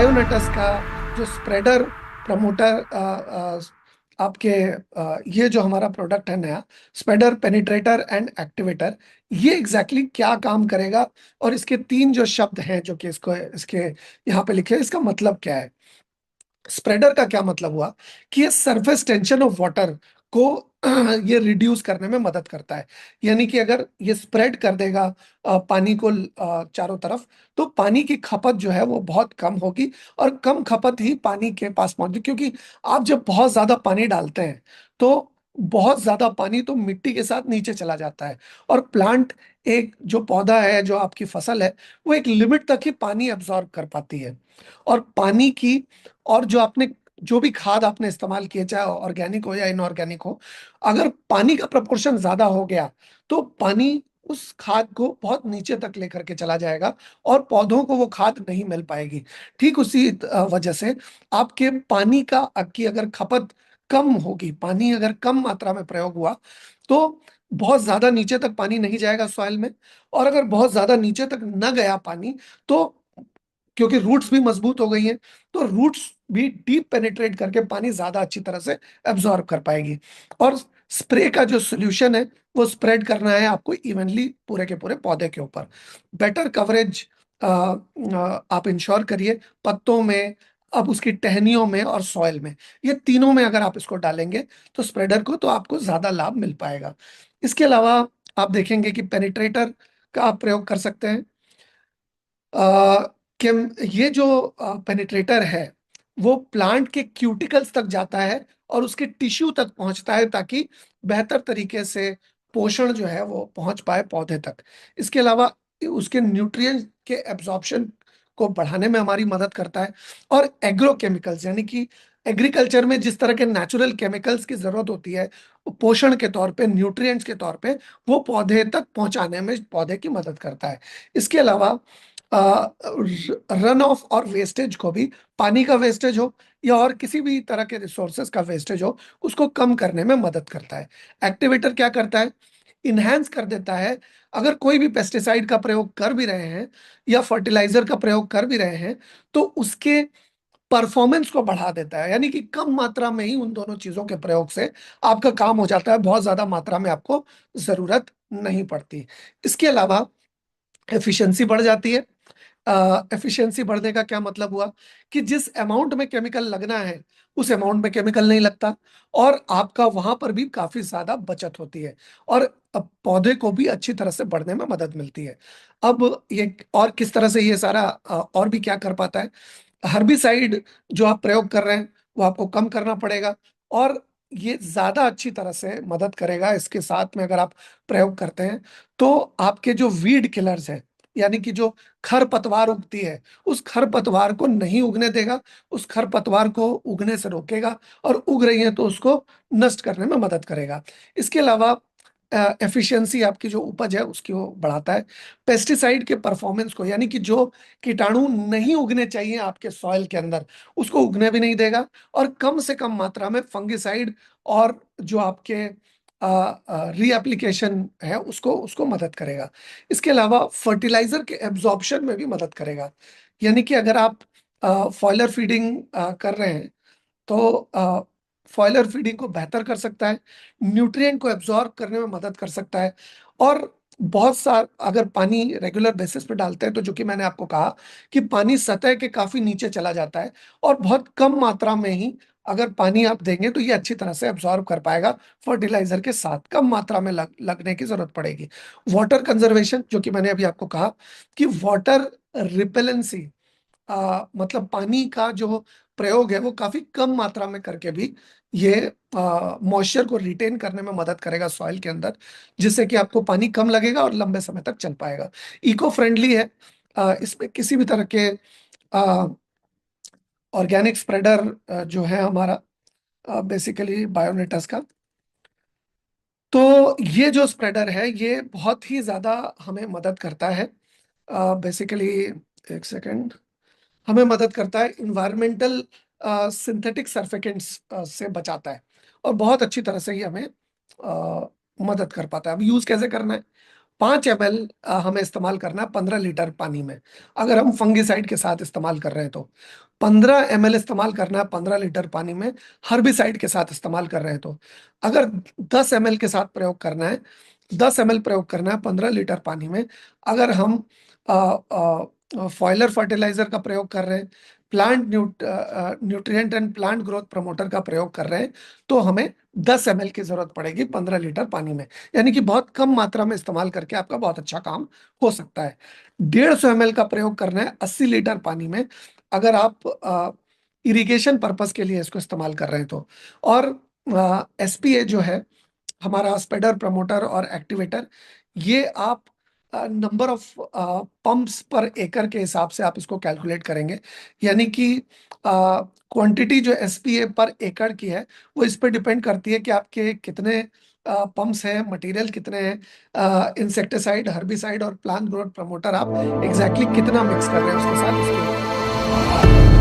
बायोनेटस का जो spreader promoter आपके ये जो हमारा प्रोडक्ट है नया, स्प्रेडर पेनिट्रेटर एंड एक्टिवेटर, ये एग्जैक्टली क्या काम करेगा और इसके तीन जो शब्द हैं जो कि इसको इसके यहाँ पे लिखे हैं, इसका मतलब क्या है। स्प्रेडर का क्या मतलब हुआ कि ये सरफेस टेंशन ऑफ वाटर को ये रिड्यूस करने में मदद करता है। यानी कि अगर ये स्प्रेड कर देगा पानी को चारों तरफ, तो पानी की खपत जो है वो बहुत कम होगी और कम खपत ही पानी के पास पहुंचती, क्योंकि आप जब बहुत ज्यादा पानी डालते हैं तो बहुत ज्यादा पानी तो मिट्टी के साथ नीचे चला जाता है। और प्लांट, एक जो पौधा है, जो आपकी फसल है, वो एक लिमिट तक ही पानी एब्जॉर्ब कर पाती है। और पानी की, और जो आपने जो भी खाद आपने इस्तेमाल किए, चाहे ऑर्गेनिक हो या इनऑर्गेनिक हो, अगर पानी का प्रपोर्शन ज्यादा हो गया तो पानी उस खाद को बहुत नीचे तक लेकर के चला जाएगा और पौधों को वो खाद नहीं मिल पाएगी। ठीक उसी वजह से आपके पानी का की अगर खपत कम होगी, पानी अगर कम मात्रा में प्रयोग हुआ, तो बहुत ज्यादा नीचे तक पानी नहीं जाएगा सॉइल में। और अगर बहुत ज्यादा नीचे तक न गया पानी, तो क्योंकि रूट्स भी मजबूत हो गई हैं, तो रूट्स भी डीप पेनिट्रेट करके पानी ज्यादा अच्छी तरह से एब्जॉर्ब कर पाएगी। और स्प्रे का जो सोल्यूशन है वो स्प्रेड करना है आपको इवनली पूरे के पूरे पौधे के ऊपर। बेटर कवरेज आप इंश्योर करिए पत्तों में, अब उसकी टहनियों में और सॉइल में, ये तीनों में अगर आप इसको डालेंगे तो स्प्रेडर को, तो आपको ज्यादा लाभ मिल पाएगा। इसके अलावा आप देखेंगे कि पेनिट्रेटर का आप प्रयोग कर सकते हैं। कि ये जो पेनिट्रेटर है वो प्लांट के क्यूटिकल्स तक जाता है और उसके टिश्यू तक पहुंचता है, ताकि बेहतर तरीके से पोषण जो है वो पहुंच पाए पौधे तक। इसके अलावा उसके न्यूट्रिएंट के एब्जॉर्प्शन को बढ़ाने में हमारी मदद करता है। और एग्रो केमिकल्स, यानी कि एग्रीकल्चर में जिस तरह के नेचुरल केमिकल्स की जरूरत होती है पोषण के तौर पे, न्यूट्रिएंट्स के तौर पे, वो पौधे तक पहुंचाने में पौधे की मदद करता है। इसके अलावा रन ऑफ और वेस्टेज को भी, पानी का वेस्टेज हो या और किसी भी तरह के रिसोर्सेज का वेस्टेज हो, उसको कम करने में मदद करता है। एक्टिवेटर क्या करता है? इनहेंस कर देता है। अगर कोई भी पेस्टिसाइड का प्रयोग कर भी रहे हैं या फर्टिलाइजर का प्रयोग कर भी रहे हैं, तो उसके परफॉर्मेंस को बढ़ा देता है। यानी कि कम मात्रा में ही उन दोनों चीजों के प्रयोग से आपका काम हो जाता है, बहुत ज्यादा मात्रा में आपको जरूरत नहीं पड़ती। इसके अलावा एफिशिएंसी बढ़ जाती है। एफिशिएंसी बढ़ने का क्या मतलब हुआ कि जिस अमाउंट में केमिकल लगना है उस अमाउंट में केमिकल नहीं लगता, और आपका वहां पर भी काफी ज्यादा बचत होती है। और अब पौधे को भी अच्छी तरह से बढ़ने में मदद मिलती है। अब ये और किस तरह से ये सारा और भी क्या कर पाता है? हर्बिसाइड जो आप प्रयोग कर रहे हैं वो आपको कम करना पड़ेगा, और ये ज्यादा अच्छी तरह से मदद करेगा। इसके साथ में अगर आप प्रयोग करते हैं तो आपके जो वीड किलर्स हैं, यानी कि जो खरपतवार उगती है, उस खरपतवार को नहीं उगने देगा, उस खरपतवार को उगने से रोकेगा, और उग रही है तो उसको नष्ट करने में मदद करेगा। इसके अलावा एफिशिएंसी, आपकी जो उपज है उसकी वो बढ़ाता है। पेस्टिसाइड के परफॉर्मेंस को, यानी कि जो कीटाणु नहीं उगने चाहिए आपके सॉइल के अंदर, उसको उगने भी नहीं देगा, और कम से कम मात्रा में फंगिसाइड और जो आपके रीएप्लिकेशन है उसको उसको मदद करेगा। इसके अलावा फर्टिलाइजर के एब्जॉर्प्शन में भी मदद करेगा। यानी कि अगर आप फॉयलर फीडिंग कर रहे हैं तो फॉयलर फीडिंग को बेहतर कर सकता है, न्यूट्रिएंट को एब्जॉर्ब करने में मदद कर सकता है। और बहुत सा, अगर पानी रेगुलर बेसिस पे डालते हैं तो, जो कि मैंने आपको कहा कि पानी सतह के काफी नीचे चला जाता है, और बहुत कम मात्रा में ही अगर पानी आप देंगे तो ये अच्छी तरह से एब्जॉर्ब कर पाएगा। फर्टिलाइजर के साथ कम मात्रा में लगने की जरूरत पड़ेगी। वाटर कंजर्वेशन, जो कि मैंने अभी आपको कहा कि वाटर रिपेलेंसी, मतलब पानी का जो प्रयोग है वो काफी कम मात्रा में करके भी ये मॉइस्चर को रिटेन करने में मदद करेगा सॉइल के अंदर, जिससे कि आपको पानी कम लगेगा और लंबे समय तक चल पाएगा। इको फ्रेंडली है। इसमें किसी भी तरह के ऑर्गेनिक स्प्रेडर जो है हमारा, बेसिकली बायोनेटस का, तो ये जो स्प्रेडर है ये बहुत ही ज्यादा हमें मदद करता है। बेसिकली, एक सेकेंड, हमें मदद करता है इन्वायरमेंटल सिंथेटिक सर्फिकेंट्स से बचाता है, और बहुत अच्छी तरह से ये हमें मदद कर पाता है। अब यूज कैसे करना है? 5 ml हमें इस्तेमाल करना है 15 लीटर पानी में। अगर हम फंगिसाइड के साथ इस्तेमाल कर रहे हैं तो 15 ml इस्तेमाल करना है 15 लीटर पानी में। हर्बिसाइड के साथ इस्तेमाल कर रहे हैं तो अगर 10 ml के साथ प्रयोग करना है, 10 ml प्रयोग करना है 15 लीटर पानी में। अगर हम फॉयलर फर्टिलाइजर का प्रयोग कर रहे हैं, plant nutrient and plant growth promoter का प्रयोग कर रहे हैं, तो हमें 10 ml की जरूरत पड़ेगी 15 लीटर पानी में। यानी कि बहुत कम मात्रा में इस्तेमाल करके आपका बहुत अच्छा काम हो सकता है। 150 ml का प्रयोग करना है 80 लीटर पानी में, अगर आप इरिगेशन पर्पस के लिए इसको इस्तेमाल कर रहे हैं तो। और एसपीए जो है हमारा, स्प्रेडर प्रमोटर और एक्टिवेटर, ये आप नंबर ऑफ पंप्स पर एकड़ के हिसाब से आप इसको कैलकुलेट करेंगे। यानी कि क्वांटिटी जो एसपीए पर एकड़ की है वो इस पर डिपेंड करती है कि आपके कितने पंप्स हैं, मटेरियल कितने हैं, इंसेक्टिसाइड, हर्बिसाइड और प्लांट ग्रोथ प्रमोटर आप एग्जैक्टली कितना मिक्स कर रहे हैं उसके साथ, इसके ऊपर।